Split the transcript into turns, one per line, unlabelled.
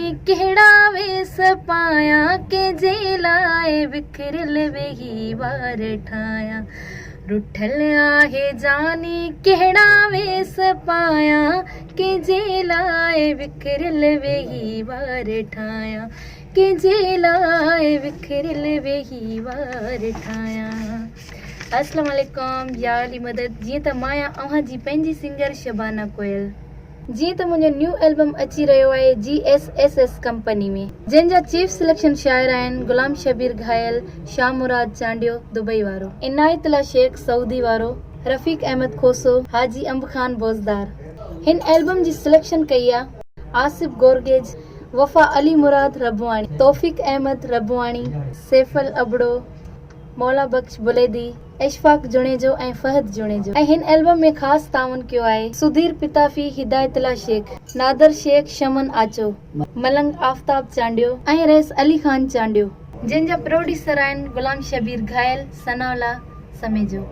कहिड़ा वेस पाया के जे लाए विखरल वेही वार ठाया। रुठल आहे जानी कहिड़ा वेस पाया के जे लाए विखरल वेही वार ठाया, के जे लाए विखरल वेही वार ठाया। अस्सलाम वालेकुम याली मदद। जीअं त मां आहियां अव्हां जी पंहिंजी सिंगर शबाना कोयल। जीअं त मुंहिंजो न्यू एल्बम अची रहियो आहे GSSS कंपनी में, जंहिंजा चीफ सिलेक्शन शाइर आहिनि गुलाम शबीर घायल, शाह मुराद चांडियो दुबई वारो, इनायतुल्ला शेख सऊदी वारो, रफ़ीक अहमद खोसो, हाजी अंब खान बोज़दार। हिन एल्बम जी सिलेक्शन कई आहे आसिफ गोरगेज, वफ़ा अली मुराद रबवाणी, तौफ़ीक अहमद रबवाणी, सैफल अबड़ो, मौला बख्श बुलेदी, इशफाक जुणेजो ऐं फहद जुणेजो। ऐं हिन एल्बम में ख़ासि ताउन कयो आहे सुधीर पिताफ़ी, हिदायतुल्ला शेख, नादर शेख, शमन आचो, मलंग आफ्ताब चांडियो ऐं रईस अली खान चांडियो, जंहिंजा प्रोड्यूसर आहिनि गुलाम शबीर घायल, सनाउल्ला समेजो।